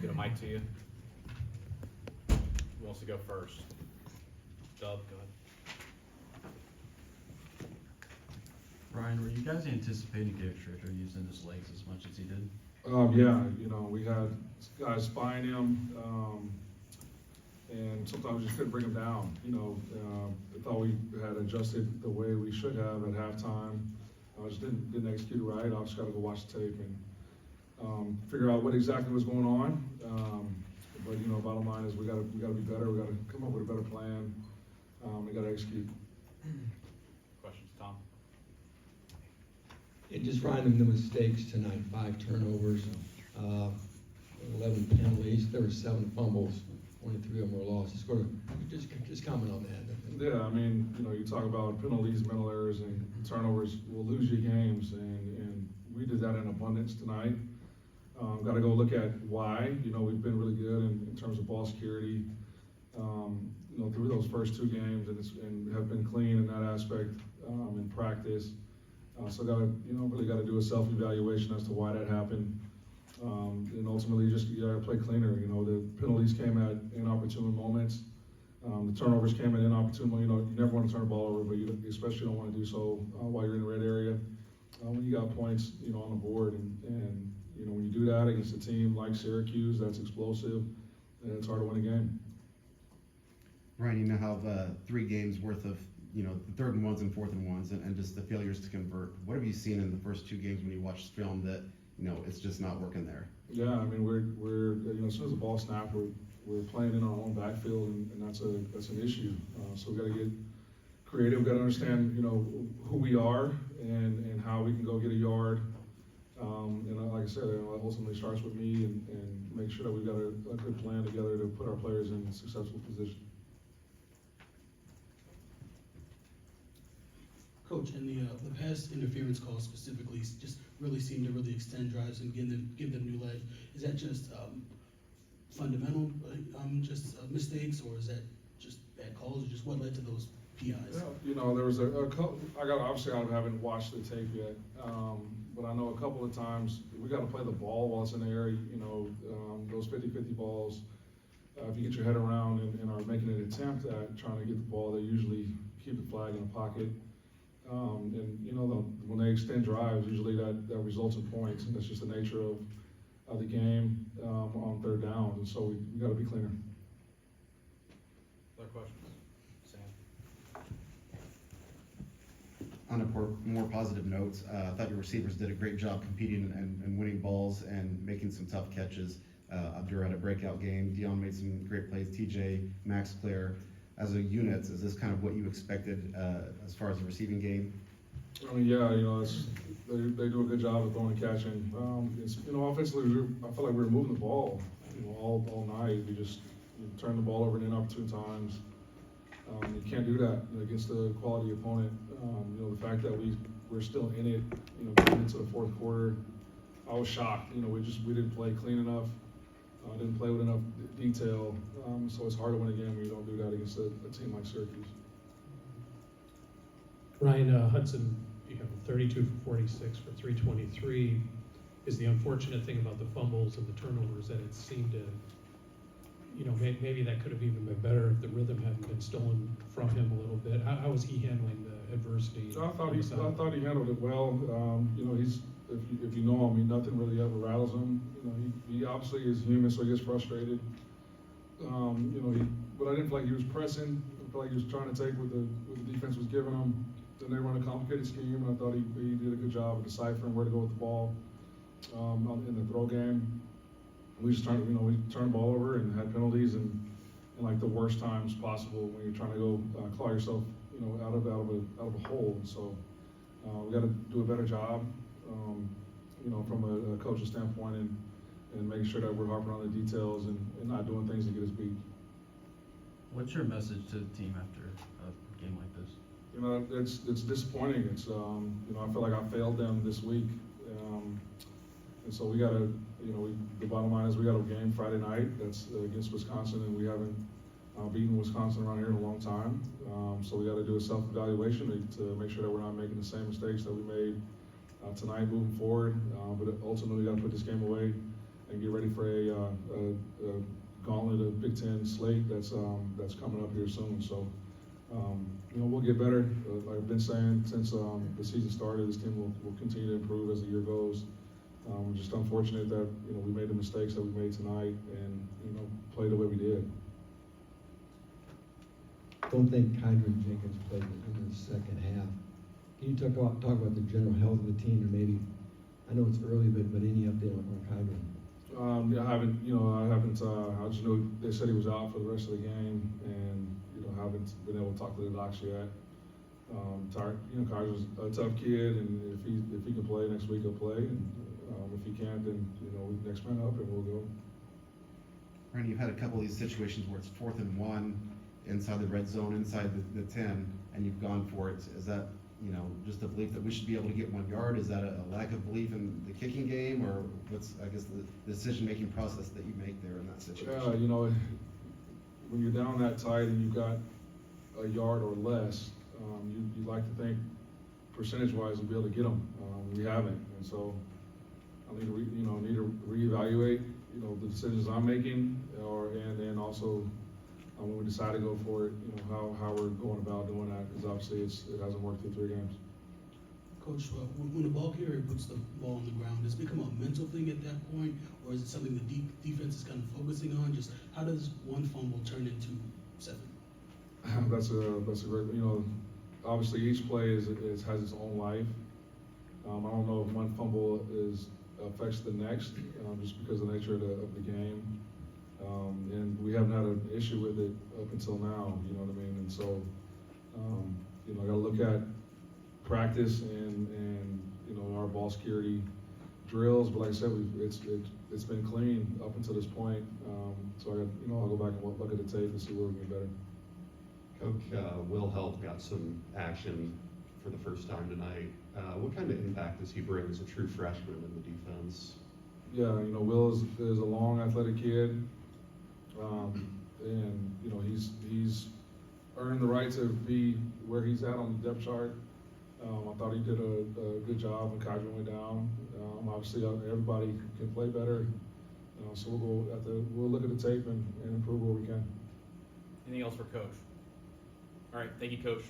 get a mic to you. Who wants to go first? Dub, go ahead. Ryan, were you guys anticipating David Schrader using his legs as much as he did? Yeah, we had guys spying him, and sometimes we just couldn't bring him down. I thought we had adjusted the way we should have at halftime. I just didn't execute it right. I just got to go watch the tape and figure out what exactly was going on. But bottom line is we got to be better. We got to come up with a better plan. We got to execute. Questions, Tom? And just finding the mistakes tonight, 5 turnovers, 11 penalties, there were 7 fumbles, only 3 of them were lost. Just comment on that. Yeah, you talk about penalties, mental errors, and turnovers will lose you games, and we did that in abundance tonight. Got to go look at why. We've been really good in terms of ball security, through those first 2 games, and have been clean in that aspect in practice. So really got to do a self-evaluation as to why that happened, and ultimately you got to play cleaner. The penalties came at inopportune moments. The turnovers came at inopportune moments. You never want to turn the ball over, but you especially don't want to do so while you're in the red area. When you got points, on the board, and when you do that against a team like Syracuse that's explosive, and it's hard to win a game. Ryan, you now have 3 games worth of the 3rd and 1s and 4th and 1s, and just the failures to convert. What have you seen in the first 2 games when you watched film that it's just not working there? Yeah, we're as soon as the ball snapped, we're playing in our own backfield, and that's an issue. So we got to get creative. We got to understand who we are and how we can go get a yard. And like I said, it ultimately starts with me, and make sure that we've got a good plan together to put our players in a successful position. Coach, and the pass interference calls specifically just really seem to really extend drives and give them new life. Is that just fundamental mistakes, or is that just bad calls, or just what led to those PIs? Yeah, there was a couple. Obviously I haven't watched the tape yet, but I know a couple of times we got to play the ball while it's in the air. Those 50-50 balls. If you get your head around and are making an attempt at trying to get the ball, they usually keep the flag in the pocket. When they extend drives, usually that results in points, and that's just the nature of the game on 3rd down. And so we got to be cleaner. Other questions? Sam? On a more positive notes, I thought your receivers did a great job competing and winning balls and making some tough catches. Abdur had a breakout game. Dion made some great plays. TJ, Max, Claire. As a unit, is this kind of what you expected as far as the receiving game? Yeah, they do a good job of throwing and catching. Offensively, I feel like we were moving the ball, all night. We just turned the ball over in inopportune times. You can't do that against a quality opponent. The fact that we're still in it, getting into the 4th quarter, I was shocked. We didn't play clean enough. Didn't play with enough detail, so it's hard to win a game when you don't do that against a team like Syracuse. Ryan Hudson, you have 32 for 46 for 323. Is the unfortunate thing about the fumbles and the turnovers that it seemed to, maybe that could have even been better if the rhythm hadn't been stolen from him a little bit. How was he handling the adversity? I thought he handled it well. He's if you know him, nothing really ever rattles him. He obviously is human, so he gets frustrated. But I didn't feel like he was pressing. I felt like he was trying to take what the defense was giving him. Then they run a complicated scheme, and I thought he did a good job of deciphering where to go with the ball in the throw game. We just turned the ball over and had penalties in like the worst times possible when you're trying to go claw yourself out of a hole. So we got to do a better job. From a coaching standpoint, and making sure that we're harping on the details and not doing things to get us beat. What's your message to the team after a game like this? It's disappointing. It's I feel like I failed them this week, and so we got to the bottom line is we got a game Friday night that's against Wisconsin, and we haven't beaten Wisconsin around here in a long time. So we got to do a self-evaluation to make sure that we're not making the same mistakes that we made tonight moving forward, but ultimately we got to put this game away and get ready for a gauntlet of Big Ten slate that's coming up here soon. So, you know, we'll get better. Like I've been saying since the season started, this team will continue to improve as the year goes. We're just unfortunate that, you know, we made the mistakes that we made tonight and, you know, played the way we did. Don't think Kydron Jenkins played in the second half. Can you talk about the general health of the team, and maybe, I know it's early, but any update on Kydron? I haven't, I just know they said he was out for the rest of the game, and, you know, haven't been able to talk to the docs yet. Kydron's a tough kid, and if he can play next week, he'll play, and if he can't, then, you know, next man up, and we'll go. Randy, you've had a couple of these situations where it's 4th and 1 inside the red zone, inside the 10, and you've gone for it. Is that, you know, just a belief that we should be able to get 1 yard? Is that a lack of belief in the kicking game, or what's, I guess, the decision-making process that you make there in that situation? Yeah, you know, when you're down that tight and you've got a yard or less, you'd like to think percentage-wise you'll be able to get them. We haven't, and so I need to reevaluate, you know, the decisions I'm making, and also when we decide to go for it, you know, how we're going about doing that, because obviously it hasn't worked through 3 games. Coach, when the ball carrier puts the ball on the ground, does it become a mental thing at that point, or is it something the defense is kind of focusing on? Just how does one fumble turn into 7? That's a great, you know, obviously each play has its own life. I don't know if one fumble affects the next, just because of the nature of the game. And we haven't had an issue with it up until now, you know what I mean? And so, you know, I gotta look at practice and you know, our ball security drills, but like I said, it's been clean up until this point. So I'll go back and look at the tape and see where we can get better. Coach, Will Help got some action for the first time tonight. What kind of impact does he bring as a true freshman in the defense? Yeah, you know, Will is a long, athletic kid, and you know he's earned the right to be where he's at on the depth chart. I thought he did a good job when Kydron went down. Obviously, everybody can play better, so we'll look at the tape and improve where we can. Anything else for Coach? All right, thank you, Coach.